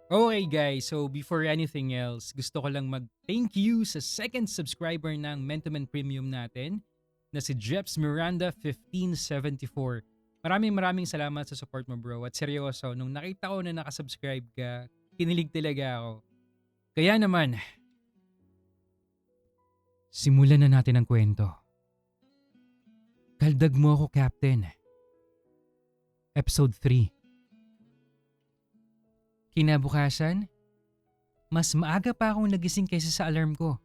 Okay guys, so before anything else, gusto ko lang mag-thank you sa second subscriber ng Mentoman Premium natin na si Jeps Miranda 1574. Maraming salamat sa support mo bro at seryoso, nung nakita ko na nakasubscribe ka, kinilig talaga ako. Kaya naman, simulan na natin ang kwento. Kaldag mo ako Captain. Episode 3. Kinabukasan, mas maaga pa akong nagising kaysa sa alarm ko.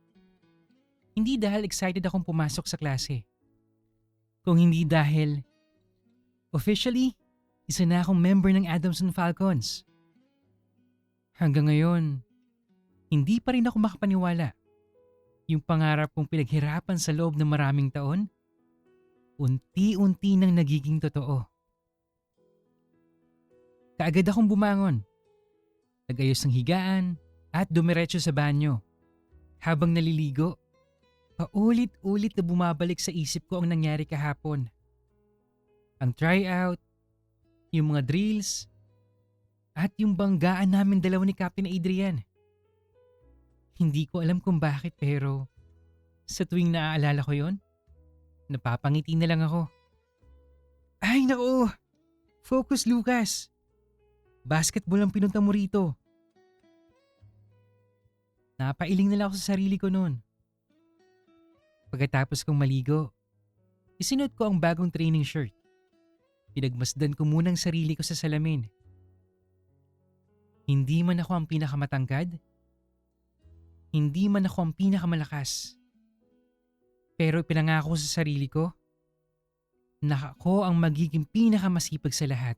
Hindi dahil excited akong pumasok sa klase. Kung hindi dahil, officially, isa na akong member ng Adamson Falcons. Hanggang ngayon, hindi pa rin ako makapaniwala. Yung pangarap kong pinaghirapan sa loob ng maraming taon, unti-unti nang nagiging totoo. Kaagad akong bumangon, nag-ayos ng higaan at dumiretso sa banyo. Habang naliligo, paulit-ulit na bumabalik sa isip ko ang nangyari kahapon. Ang tryout, yung mga drills, at yung banggaan namin dalawa ni Captain Adrian. Hindi ko alam kung bakit pero sa tuwing naaalala ko yon, napapangiti na lang ako. Ay naku! Focus Lucas! Basketball ang pinunta mo rito. Napailing na lang ako sa sarili ko noon. Pagkatapos kong maligo, isinuot ko ang bagong training shirt. Pinagmasdan ko muna ang sarili ko sa salamin. Hindi man ako ang pinakamatangkad, hindi man ako ang pinakamalakas. Pero pinangako ko sa sarili ko na ako ang magiging pinakamasipag sa lahat.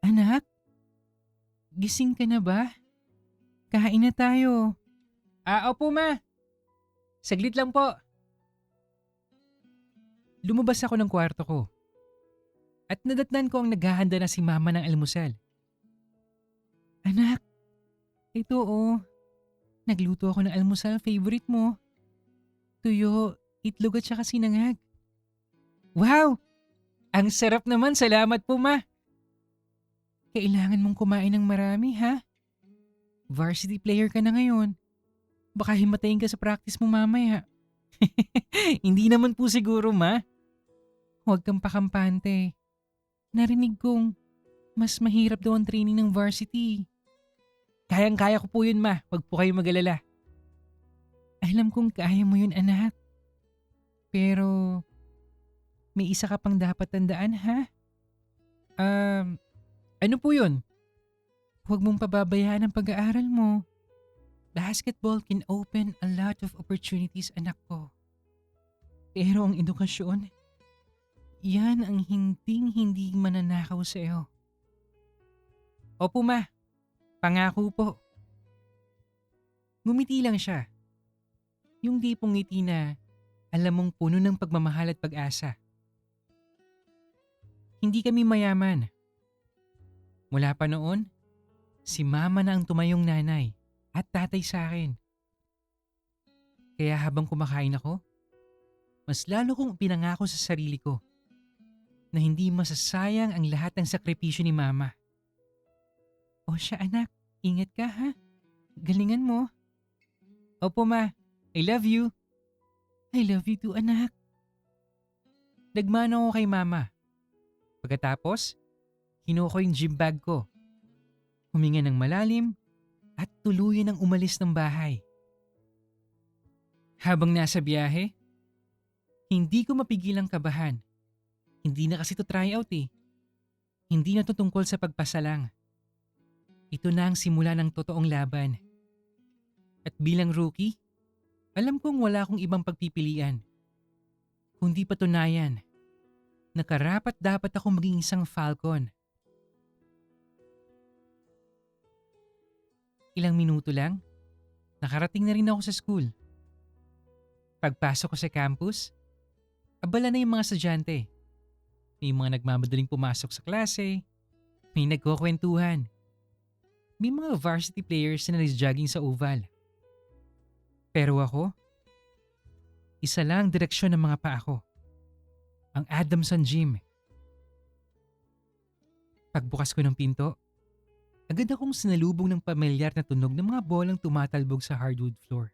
Anak, gising ka na ba? Kain na tayo. Opo ma. Saglit lang po. Lumabas ako ng kwarto ko at nadatnan ko ang naghahanda na si mama ng almusal. Anak, ito oh. Nagluto ako ng almusal favorite mo. Tuyo, itlog at saka sinangag. Wow! Ang sarap naman, salamat po ma. Kailangan mong kumain ng marami ha. Varsity player ka na ngayon. Baka himatayin ka sa practice mo mamaya. Hindi naman po siguro ma. Huwag kang pakampante. Narinig kong mas mahirap daw ang training ng varsity. Kayang-kaya ko po yun ma, wag po kayo mag-alala. Alam kong kaya mo yun anak. Pero may isa ka pang dapat tandaan ha. Ano po yun? Huwag mong pababayaan ang pag-aaral mo. Basketball can open a lot of opportunities anak ko. Pero ang edukasyon, yan ang hindi mananakaw sa iyo. Opo ma, pangako po. Ngumiti lang siya. Yung tipong ngiti na alam mong puno ng pagmamahal at pag-asa. Hindi kami mayaman. Mula pa noon, si mama na ang tumayong nanay at tatay sa akin. Kaya habang kumakain ako, mas lalo kong pinangako sa sarili ko na hindi masasayang ang lahat ng sakripisyo ni mama. O siya anak, ingat ka ha. Galingan mo. Opo ma, I love you. I love you too anak. Nagmano ako kay mama. Pagkatapos, kinuha ko yung gym bag ko. Huminga ng malalim at tuluyan ang umalis ng bahay. Habang nasa biyahe, hindi ko mapigilang kabahan. Hindi na kasi to tryout eh. Hindi na to tungkol sa pagpasa lang. Ito na ang simula ng totoong laban. At bilang rookie, alam kong wala akong ibang pagpipilian. Kundi patunayan na karapat dapat akong maging isang Falcon. Ilang minuto lang, nakarating na rin ako sa school. Pagpasok ko sa campus, abala na yung mga estudyante. May mga nagmamadaling pumasok sa klase, may nagkukwentuhan. May mga varsity players na nag-jogging sa oval. Pero ako, isa lang ang direksyon ng mga paa ko. Ang Adamson Gym. Pagbukas ko ng pinto, Agad akong sinalubong ng pamilyar na tunog ng mga bolang tumatalbog sa hardwood floor.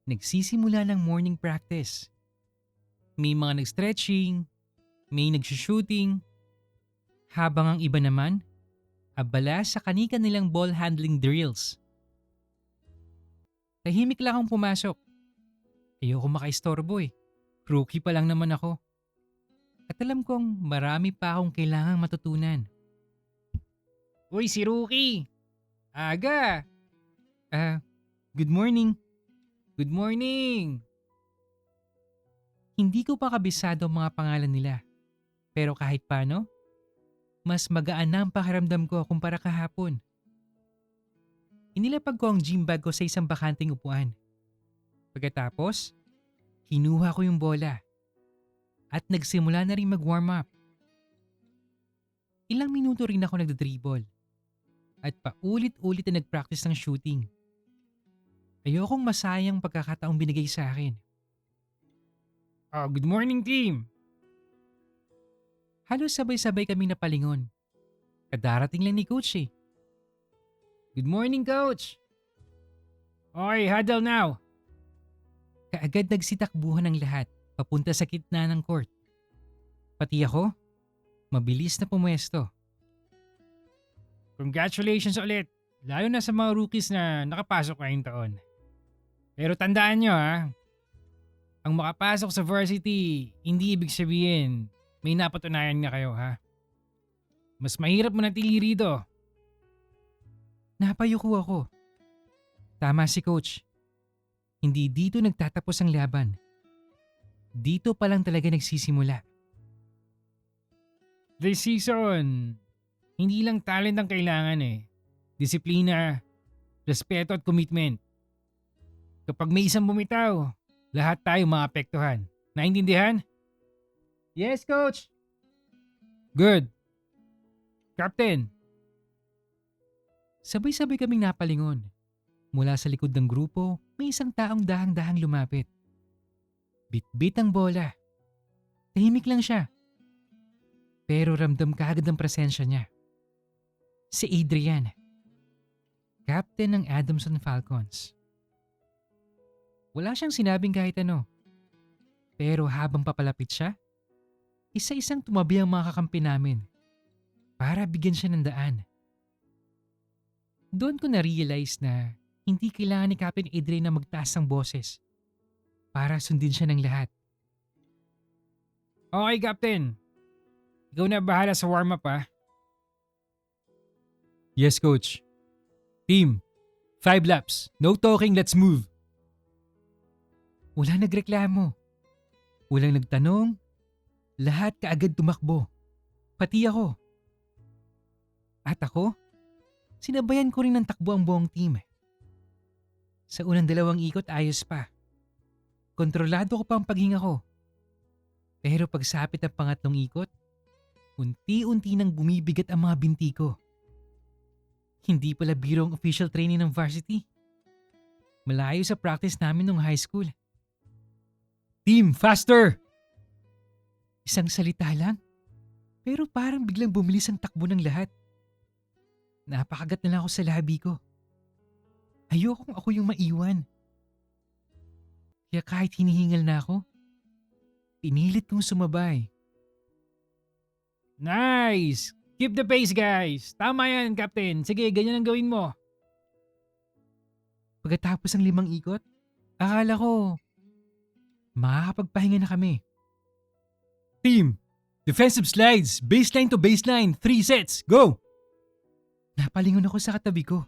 Nagsisimula ng morning practice. May mga nag-stretching, may nag-shooting, habang ang iba naman, abala sa kani-kanilang ball handling drills. Tahimik lang akong pumasok. Ayoko makaistorbo eh. Rookie pa lang naman ako. At alam kong marami pa akong kailangang matutunan. Uy, si Rookie! Aga! Good morning. Good morning! Hindi ko pa kabisado ang mga pangalan nila. Pero kahit paano, mas magaan na ang pakiramdam ko kumpara kahapon. Inilapag ko ang gym bag ko sa isang bakanting upuan. Pagkatapos, kinuha ko yung bola at nagsimula na rin mag-warm up. Ilang minuto rin ako nagdadribble at paulit-ulit na nag-practice ng shooting. Ayokong masayang pagkakataong binigay sa akin. Good morning team! Halos sabay-sabay kaming napalingon. Kadarating lang ni coach eh. Good morning coach! Okay, huddle now! Kaagad nagsitakbuhan ng lahat papunta sa gitna ng court. Pati ako, mabilis na pumwesto. Congratulations ulit, lalo na sa mga rookies na nakapasok ngayong taon. Pero tandaan nyo ha, ang makapasok sa varsity, hindi ibig sabihin may napatunayan nga kayo ha. Mas mahirap manatili rito. Napayuko ako. Tama si coach. Hindi dito nagtatapos ang laban. Dito pa lang talaga nagsisimula. This season, hindi lang talent ang kailangan eh. Disiplina, respeto at commitment. Kapag may isang bumitaw, lahat tayo maapektuhan. Naintindihan? Yes, coach. Good. Captain. Sabay-sabay kaming napalingon. Mula sa likod ng grupo, may isang taong dahang-dahang lumapit. Bit-bit ang bola. Tahimik lang siya. Pero ramdam kaagad ang presensya niya. Si Adrian. Captain ng Adamson Falcons. Wala siyang sinabing kahit ano. Pero habang papalapit siya, isa-isang tumabi ang mga kakampi namin para bigyan siya ng daan. Doon ko na-realize na hindi kailangan ni Captain Adrian na magtaas ng boses para sundin siya ng lahat. Okay, Captain. Ikaw na bahala sa warm-up ha. Yes, Coach. Team, 5 laps. No talking, let's move. Wala nagreklamo. Walang nagtanong. Lahat kaagad tumakbo. Pati ako. At ako, sinabayan ko rin ng takbo ang buong team. Sa unang 2 ikot ayos pa. Kontrolado ko pa ang paghinga ko. Pero pagsapit ng pangatlong ikot, unti-unti nang bumibigat ang mga binti ko. Hindi pala biro ang official training ng varsity. Malayo sa practice namin nung high school. Team, faster! Isang salita lang, pero parang biglang bumilis ang takbo ng lahat. Napakagat na lang ako sa labi ko. Ayokong ako yung maiwan. Kaya kahit hinihingal na ako, pinilit kong sumabay. Nice! Keep the pace guys! Tama yan, Captain. Sige, ganyan ang gawin mo. Pagkatapos ng 5 ikot, akala ko makakapagpahinga na kami. Team, defensive slides, baseline to baseline, 3 sets, go! Napalingon ako sa katabi ko.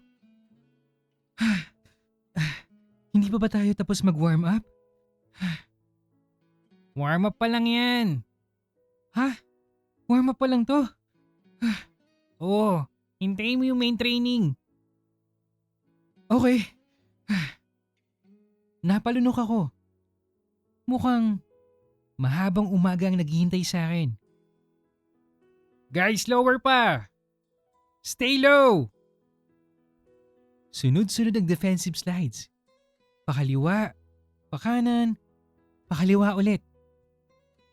Hindi pa ba tayo tapos mag-warm up? Warm up pa lang yan. Ha? Warm up pa lang to? Oo, hintayin mo yung main training. Okay. Napalunok ako. Mukhang mahabang umaga ang naghihintay sa akin. Guys, lower pa! Stay low! Sunod-sunod ang defensive slides. Pakaliwa, pakanan, pakaliwa ulit.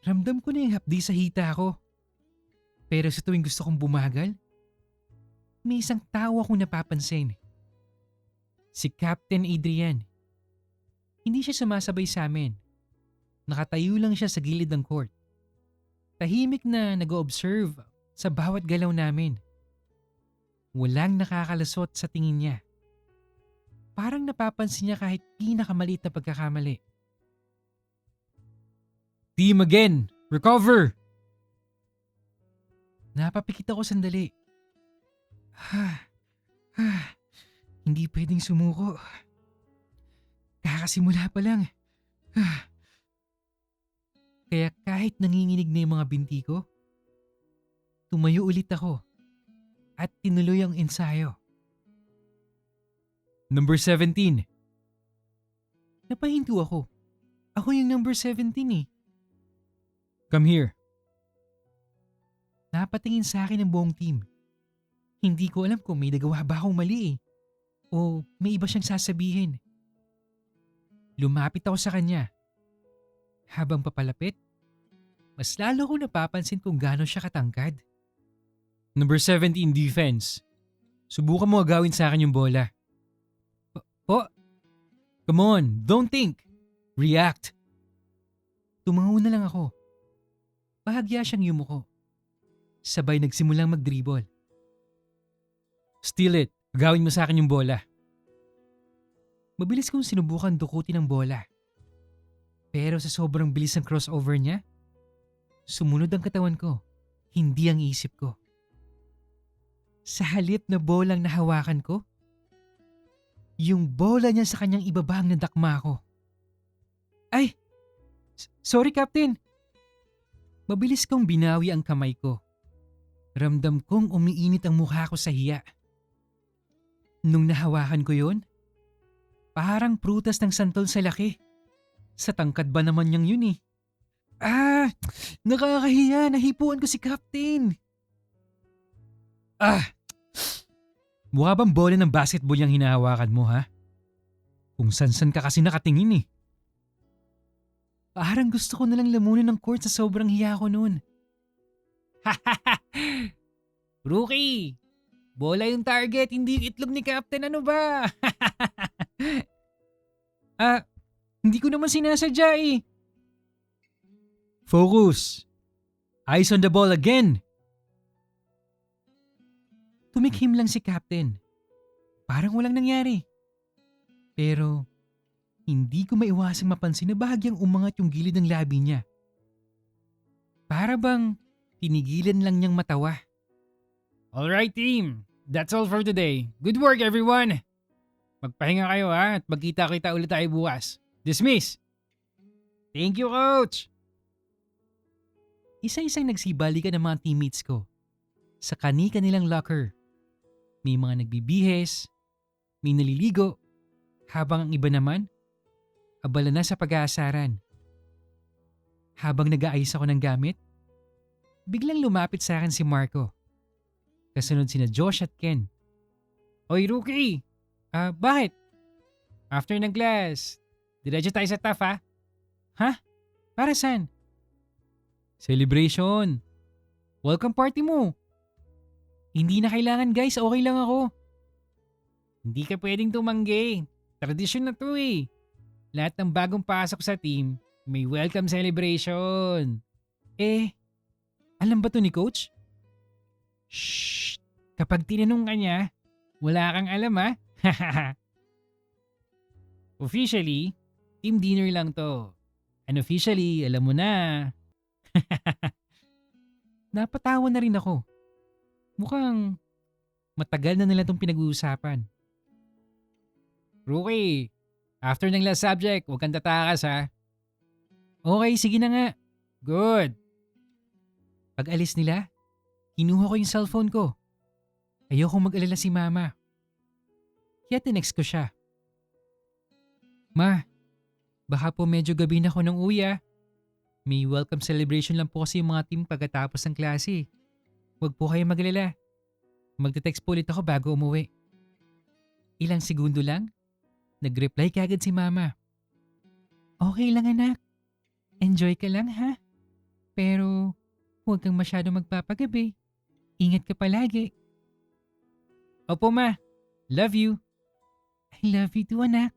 Ramdam ko na yung hapdi sa hita ko. Pero sa tuwing gusto kong bumagal, may isang tao akong napapansin. Si Captain Adrian. Hindi siya sumasabay sa amin. Nakatayo lang siya sa gilid ng court. Tahimik na nag-o-observe sa bawat galaw namin. Walang nakakalasot sa tingin niya. Parang napapansin niya kahit pinakamaliit na pagkakamali. Team again! Recover! Napapikit ako sandali. Hindi pwedeng sumuko. Kakasimula pa lang. Kaya kahit nanginginig na yung mga binti ko, tumayo ulit ako at tinuloy ang ensayo. Number 17. Napahinto ako. Ako yung number 17 eh. Come here. Napatingin sa akin ang buong team. Hindi ko alam kung may nagawa ba akong mali eh. O may iba siyang sasabihin. Lumapit ako sa kanya. Habang papalapit, mas lalo ko napapansin kung gaano siya katangkad. Number 17 defense. Subukan mo agawin sa akin yung bola. Po? Come on, don't think. React. Tumango na lang ako. Bahagya siyang yumuko. Sabay nagsimulang mag-dribble. Steal it. Agawin mo sa akin yung bola. Mabilis kong sinubukan dukutin ang bola. Pero sa sobrang bilis ng crossover niya, sumunod ang katawan ko, hindi ang isip ko. Sa halip na bolang nahawakan ko, yung bola niya sa kanyang ibaba ang nadakma ko. Ay! Sorry, Captain! Mabilis kong binawi ang kamay ko. Ramdam kong umiinit ang mukha ko sa hiya. Nung nahawakan ko yun, parang prutas ng santol sa laki. Sa tangkad ba naman niyang yun eh? Nakakahiya, nahipuan ko si Captain. Mukha bang bola ng basketball yung hinahawakan mo ha? Kung san-san ka kasi nakatingin eh. Parang gusto ko nalang lamunin ng court sa sobrang hiya ko noon. Rookie! Bola yung target, hindi yung itlog ni Captain, ano ba? Hindi ko naman sinasadya eh. Focus! Eyes on the ball again! Tumikhim lang si Captain. Parang walang nangyari. Pero hindi ko maiwasang mapansin na bahagyang umangat yung gilid ng labi niya. Para bang tinigilan lang niyang matawa. Alright team, that's all for today. Good work everyone! Magpahinga kayo ha at magkita-kita ulit tayo bukas. Dismiss! Thank you coach! Isa-isang nagsibalikan ng mga teammates ko. Sa kani-kanilang locker. May mga nagbibihes, may naliligo, habang ang iba naman, abala na sa pag-aasaran. Habang nag-aayos ako ng gamit, biglang lumapit sa akin si Marco. Kasunod sina Josh at Ken. Oy rookie! Bakit? After ng class, diretso tayo sa TAF ha? Ha? Para saan? Celebration! Welcome party mo! Hindi na kailangan guys, okay lang ako. Hindi ka pwedeng tumanggi. Tradisyon na to eh. Lahat ng bagong pasok sa team, may welcome celebration. Alam ba to ni coach? Shh! Kapag tinanong ka niya, wala kang alam ha? Officially, team dinner lang to. Unofficially, alam mo na. Napatawa na rin ako. Mukhang matagal na nila itong pinag-uusapan. Rookie, after ng last subject, huwag kang tatakas ha. Okay, sige na nga. Good. Pag alis nila, kinuha ko yung cellphone ko. Ayokong mag-alala si mama. Kaya tinext ko siya. Ma, baka po medyo gabi na ako ng uwi ah. May welcome celebration lang po kasi yung mga team pagkatapos ng klase. Huwag po kayo mag-alala. Magte-text po ulit ako bago umuwi. Ilang segundo lang, nag-reply kaagad si mama. Okay lang anak. Enjoy ka lang ha. Pero huwag kang masyado magpapagabi. Ingat ka palagi. Opo ma, love you. I love you too anak.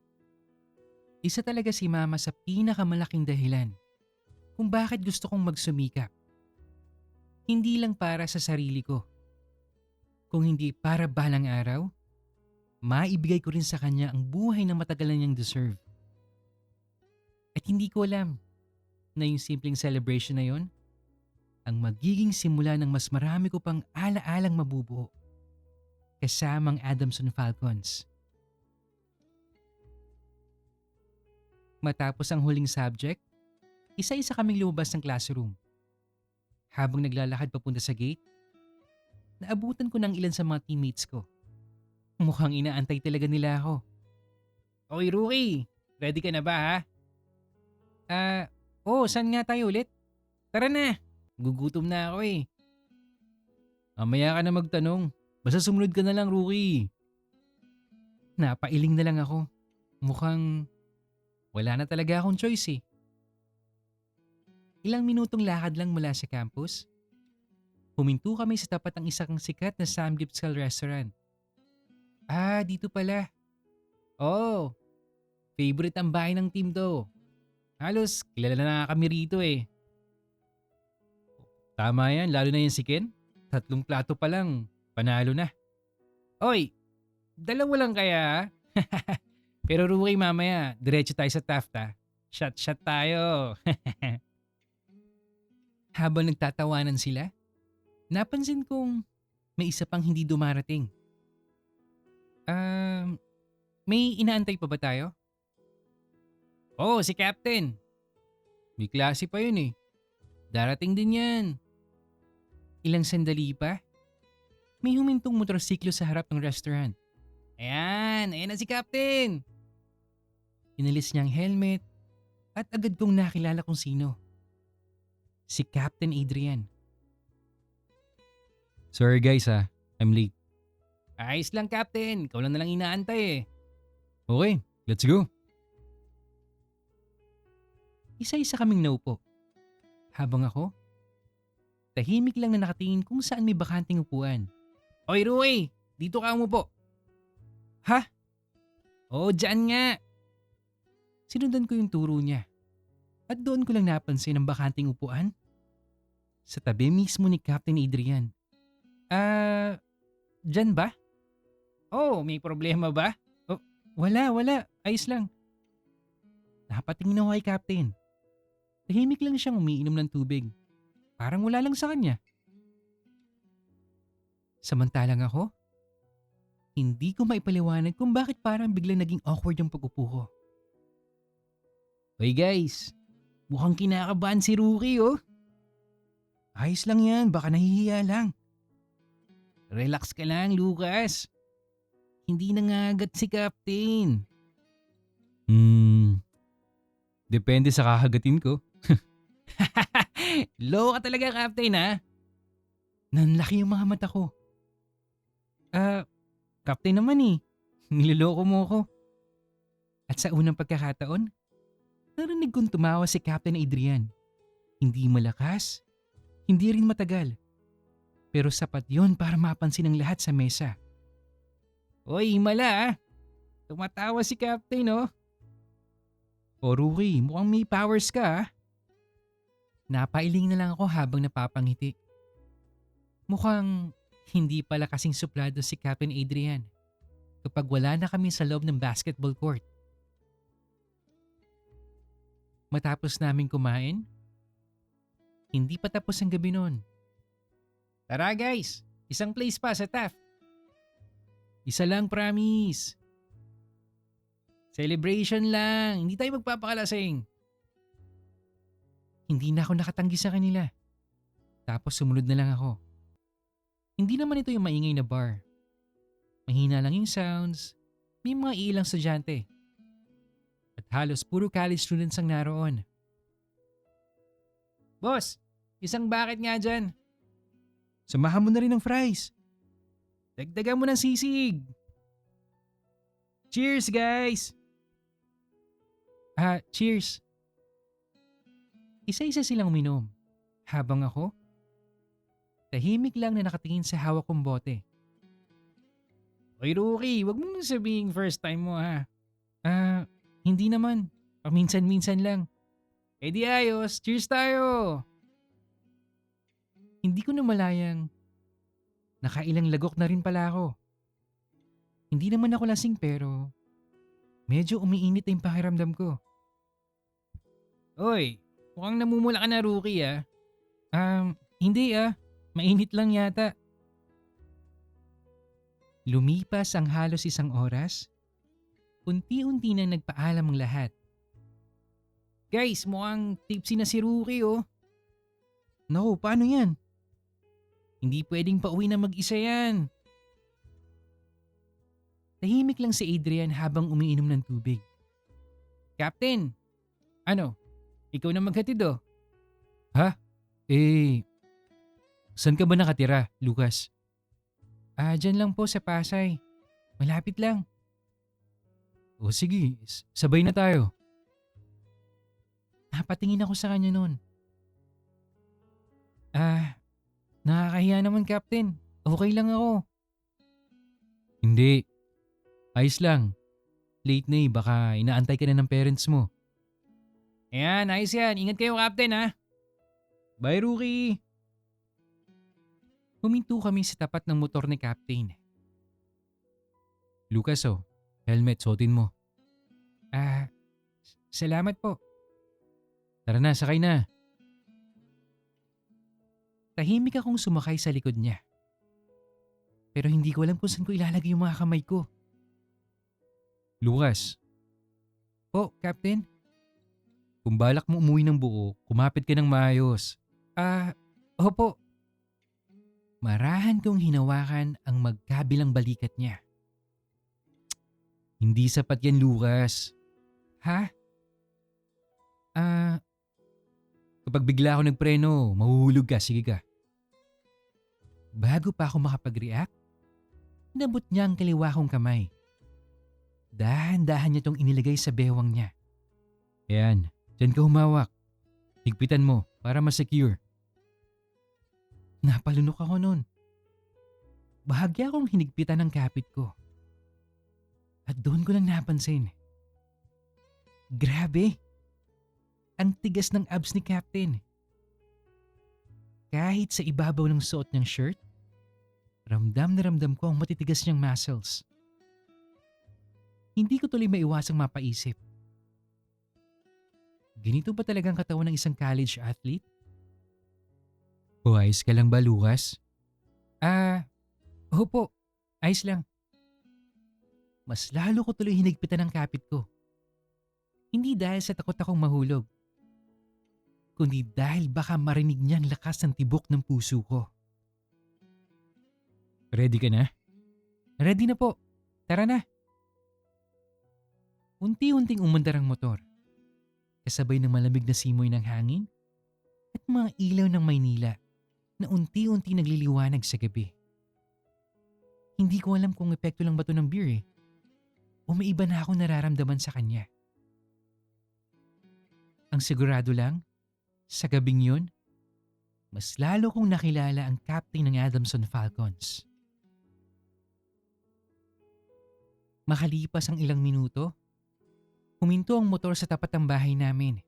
Isa talaga si mama sa pinakamalaking dahilan kung bakit gusto kong magsumikap. Hindi lang para sa sarili ko, kung hindi para balang araw, maibigay ko rin sa kanya ang buhay na matagal na niyang deserve. At hindi ko alam na yung simpleng celebration na yon ang magiging simula ng mas marami ko pang ala-alang mabubuo kasamang Adamson Falcons. Matapos ang huling subject, isa-isa kaming lumabas ng classroom. Habang naglalakad papunta sa gate, naabutan ko ng ilan sa mga teammates ko. Mukhang inaantay talaga nila ako. Okay, Rookie. Ready ka na ba ha? Saan nga tayo ulit? Tara na. Gugutom na ako eh. Mamaya ka na magtanong. Basta sumunod ka na lang, Rookie. Napailing na lang ako. Mukhang wala na talaga akong choice eh. Ilang minutong lakad lang mula sa campus, huminto kami sa tapat ng isang sikat na Samgyeopsal restaurant. Dito pala. Oh, favorite ang bahay ng team to. Halos kilala na kami rito eh. Tama yan, lalo na yung si Ken. 3 plato pa lang, panalo na. Oy, dalawa lang kaya? Pero Rookie mamaya, diretso tayo sa Taft ha. Shot tayo. Habang nagtatawanan sila, napansin kong may isa pang hindi dumarating. May inaantay pa ba tayo? Oo, si Captain. May klase pa yun eh. Darating din yan. Ilang sandali pa, may humintong motorsiklo sa harap ng restaurant. Ayan na si Captain. Inalis niya ang helmet at agad kong nakilala kung sino. Si Captain Adrian. Sorry guys I'm late. Ayos lang Captain, ikaw lang nalang inaantay eh. Okay, let's go. Isa-isa kaming naupo. Habang ako, tahimik lang na nakatingin kung saan may bakanting upuan. Oy Rui, dito ka umupo. Ha? Oo, dyan nga. Sinundan ko yung turo niya. At doon ko lang napansin ang bakanting upuan. Sa tabi mismo ni Captain Adrian. Dyan ba? Oh, may problema ba? Oh, wala. Ayos lang. Napatingin ako kay Captain. Tahimik lang siyang umiinom ng tubig. Parang wala lang sa kanya. Samantalang ako, hindi ko maipaliwanag kung bakit parang biglang naging awkward yung pag-upo ko. Hoy guys, mukhang kinakabahan si Rookie oh. Ayos lang yan, baka nahihiya lang. Relax ka lang Lucas. Hindi nangagat si Captain. Depende sa kakagatin ko. Low ka talaga Captain ha. Nanlaki yung mga mata ko. Captain naman eh. Niloloko mo ako. At sa unang pagkakataon, narinig kong tumawa si Captain Adrian. Hindi malakas, hindi rin matagal. Pero sapat yon para mapansin ng lahat sa mesa. Oy, himala ah. Tumatawa si Captain oh. O Rookie, mukhang may powers ka ah. Napailing na lang ako habang napapangiti. Mukhang hindi pala kasing suplado si Captain Adrian kapag wala na kami sa loob ng basketball court. Matapos namin kumain, hindi pa tapos ang gabi noon. Tara guys, isang place pa sa Taft. Isa lang promise. Celebration lang, hindi tayo magpapakalasing. Hindi na ako nakatanggi sa kanila. Tapos sumunod na lang ako. Hindi naman ito yung maingay na bar. Mahina lang yung sounds, may mga ilang estudyante. At halos puro college students ang naroon. Boss, isang bucket nga dyan. Samahan mo na rin ng fries. Dagdagan mo ng sisig. Cheers guys! Cheers. Isa-isa silang uminom. Habang ako, tahimik lang na nakatingin sa hawak kong bote. Oy Rookie, wag mong sabihing first time mo ha. Ah, hindi naman. Paminsan-minsan lang. Eh di ayos, cheers tayo! Hindi ko namalayang nakailang lagok na rin pala ako. Hindi naman ako lasing pero medyo umiinit na yung pakiramdam ko. Oy, mukhang namumula ka na Rookie ah. Hindi ah. Mainit lang yata. Lumipas ang halos isang oras. Unti-unti nang nagpaalam ang lahat. Guys, mukhang tipsy na si Rookie oh. Naku, paano yan? Hindi pwedeng pauwi na mag-isa yan. Tahimik lang si Adrian habang umiinom ng tubig. Captain, ano? Ikaw na maghatid oh. Ha? Eh, saan ka ba nakatira, Lucas? Dyan lang po sa Pasay. Malapit lang. O sige, sabay na tayo. Napatingin ako sa kanya noon. Nakakahiya naman Captain. Okay lang ako. Hindi. Ayos lang. Late na eh, baka inaantay ka na ng parents mo. Ayan, ayos yan. Ingat kayo Captain ha. Bye Rookie. Huminto kami sa tapat ng motor ni Captain. Lucas oh, helmet suotin mo. Salamat po. Tara na, sakay na. Tahimik akong sumakay sa likod niya. Pero hindi ko alam kung saan ko ilalagay yung mga kamay ko. Lucas. Po, Captain? Kung balak mo umuwi ng buo, kumapit ka ng maayos. Opo. Marahan kong hinawakan ang magkabilang balikat niya. Hindi sapat yan, Lucas. Ha? Kapag bigla ako nagpreno, mahuhulog ka, sige ka. Bago pa ako makapag-react, nabot niya ang kaliwa kong kamay. Dahan-dahan niya itong inilagay sa bewang niya. Ayan, dyan ka humawak. Higpitan mo para mas-secure. Napalunok ako noon. Bahagya akong hinigpitan ng kapit ko. At doon ko lang napansin. Grabe! Ang tigas ng abs ni Captain. Kahit sa ibabaw ng suot niyang shirt, ramdam na ramdam ko ang matitigas niyang muscles. Hindi ko tuloy maiwasang mapaisip. Ganito ba talagang katawan ng isang college athlete? O ayos ka lang ba, Lucas? Opo. Ayos lang. Mas lalo ko tuloy hinigpitan ang kapit ko. Hindi dahil sa takot akong mahulog, kundi dahil baka marinig niya ang lakas ng tibok ng puso ko. Ready ka na? Ready na po. Tara na. Unti-unting umandar ang motor. Kasabay ng malamig na simoy ng hangin at mga ilaw ng Maynila na unti-unti nagliliwanag sa gabi. Hindi ko alam kung epekto lang ba ito ng beer o may iba na akong nararamdaman sa kanya. Ang sigurado lang, sa gabing yun, mas lalo kong nakilala ang captain ng Adamson Falcons. Makalipas ang ilang minuto, huminto ang motor sa tapat ng bahay namin.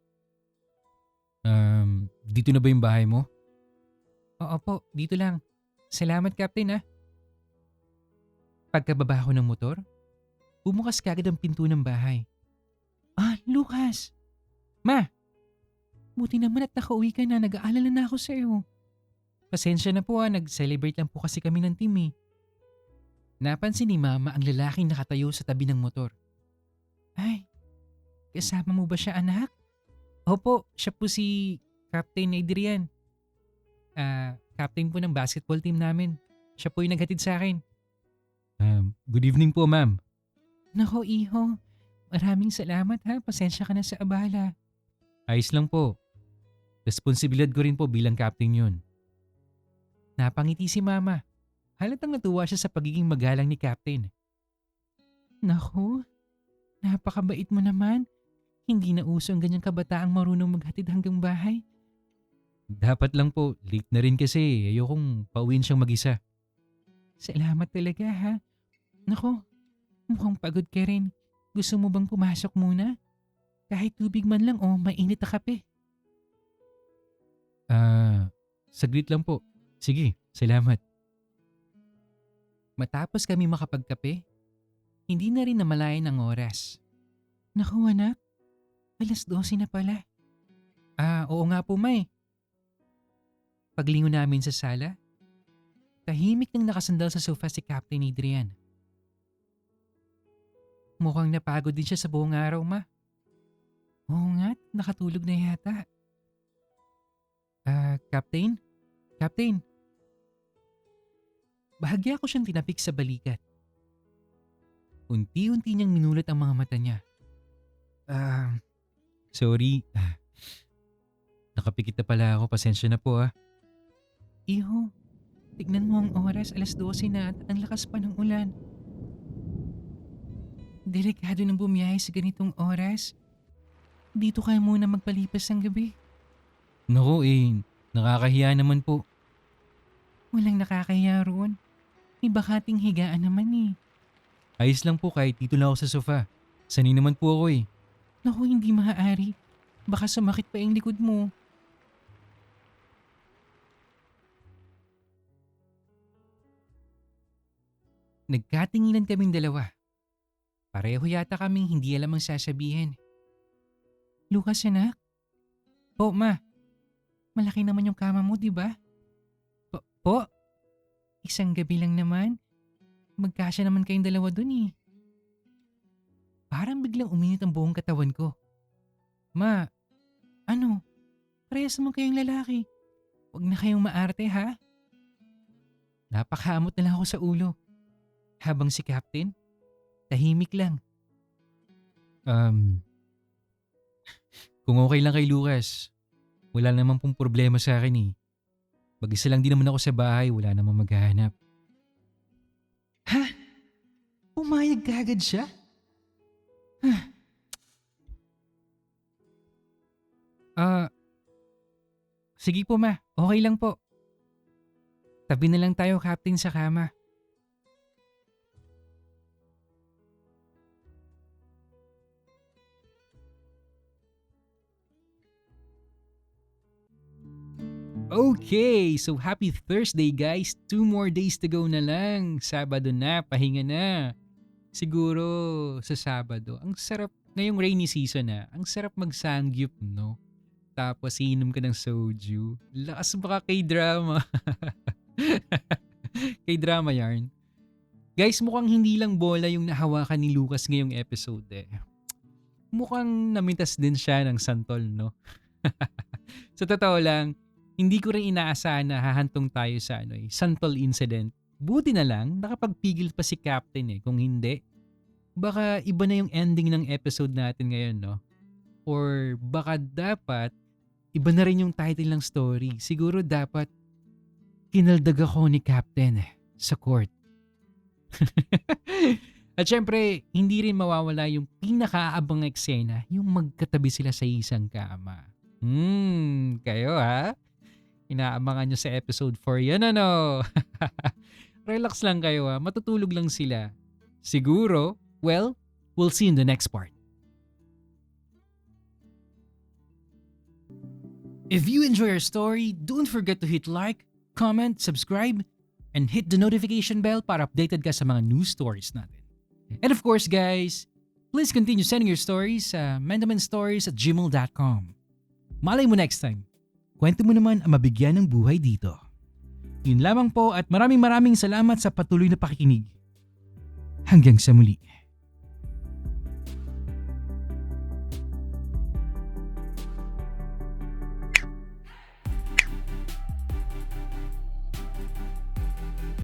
Dito na ba yung bahay mo? Oo po, dito lang. Salamat Captain ah. Pagkababa ko ng motor, bumukas kagad ang pinto ng bahay. Lucas! Ma! Buti naman at nakauwi ka na, nag-aalala na ako sa iyo. Pasensya na po nag-celebrate lang po kasi kami ng team eh. Napansin ni Mama ang lalaking nakatayo sa tabi ng motor. Ay, kasama mo ba siya anak? Opo, siya po si Captain Adrian. Captain po ng basketball team namin. Siya po yung naghatid sa akin. Good evening po ma'am. Nako iho, maraming salamat ha, pasensya ka na sa abala. Ayos lang po. Responsibilidad ko rin po bilang captain yun. Napangiti si Mama. Halatang natuwa siya sa pagiging magalang ni Captain. Naku, napakabait mo naman. Hindi na uso ang ganyang kabataang marunong maghatid hanggang bahay. Dapat lang po, late na rin kasi ayokong pauwiin siyang mag-isa. Salamat talaga ha. Nako, mukhang pagod ka rin. Gusto mo bang pumasok muna? Kahit tubig man lang o mainit na kape. Saglit lang po. Sige, salamat. Matapos kami makapagkape, hindi na rin namalayan ang oras. Naku anak, 12:00 na pala. Oo nga po may. Paglingon namin sa sala, tahimik nang nakasandal sa sofa si Captain Adrian. Mukhang napagod din siya sa buong araw, ma. Oo nga, nakatulog na yata. Captain? Captain? Bahagya ko siyang tinapik sa balikat. Unti-unti niyang minulat ang mga mata niya. Sorry. Nakapikit na pala ako. Pasensya na po ah. Iho, tignan mo ang oras. 12:00 na at ang lakas pa ng ulan. Delikado ng bumiyahe sa ganitong oras. Dito ka muna magpalipas ng gabi. Naku nakakahiya naman po. Walang nakakahiya roon. May bakating higaan naman eh. Ayos lang po kahit dito lang ako sa sofa. Sanay naman po ako eh. Naku, hindi maaari. Baka sumakit pa yung likod mo. Nagkatinginan kaming dalawa. Pareho yata kaming hindi alam ang sasabihin. Lucas anak? Po ma. Malaki naman yung kama mo, di ba? Po? Isang gabi lang naman. Magkasya naman kayong dalawa dun eh. Parang biglang uminit ang buong katawan ko. Ma, ano? Parehas naman kayong lalaki. Huwag na kayong maarte ha? Napakamot na lang ako sa ulo. Habang si Captain, tahimik lang. Kung okay lang kay Lucas, wala naman pong problema sa akin eh. Mag-isa lang din naman ako sa bahay, wala namang maghahanap. Ha? Pumayag ka agad siya? Sige po ma, okay lang po. Tabi na lang tayo, Captain, sa kama. Okay, so happy Thursday guys. 2 more days to go na lang. Sabado na, pahinga na. Siguro sa Sabado, ang sarap, ngayong rainy season na, ang sarap mag-sangyup, no? Tapos inom ka ng soju. Lakas baka K-drama. K-drama yarn. Guys, mukhang hindi lang bola yung nahawakan ni Lucas ngayong episode eh. Mukhang namintas din siya ng santol, no? Sa totoo lang, hindi ko rin inaasahan na hahantong tayo sa santol incident. Buti na lang, nakapagpigil pa si Captain eh. Kung hindi, baka iba na yung ending ng episode natin ngayon, no? Or baka dapat, iba na rin yung title ng story. Siguro dapat, kinaldag ako ni Captain sa court. At syempre, hindi rin mawawala yung pinakaabang eksena, yung magkatabi sila sa isang kama. Kayo ha? Inaabangan nyo sa episode 4 yan ano? Relax lang kayo ha, matutulog lang sila. Siguro, well, we'll see in the next part. If you enjoy our story, don't forget to hit like, comment, subscribe, and hit the notification bell para updated ka sa mga news stories natin. And of course guys, please continue sending your stories sa mendomanstories@gmail.com. Malay mo next time, kwento mo naman ang mabigyan ng buhay dito. Yun lamang po at maraming salamat sa patuloy na pakikinig. Hanggang sa muli.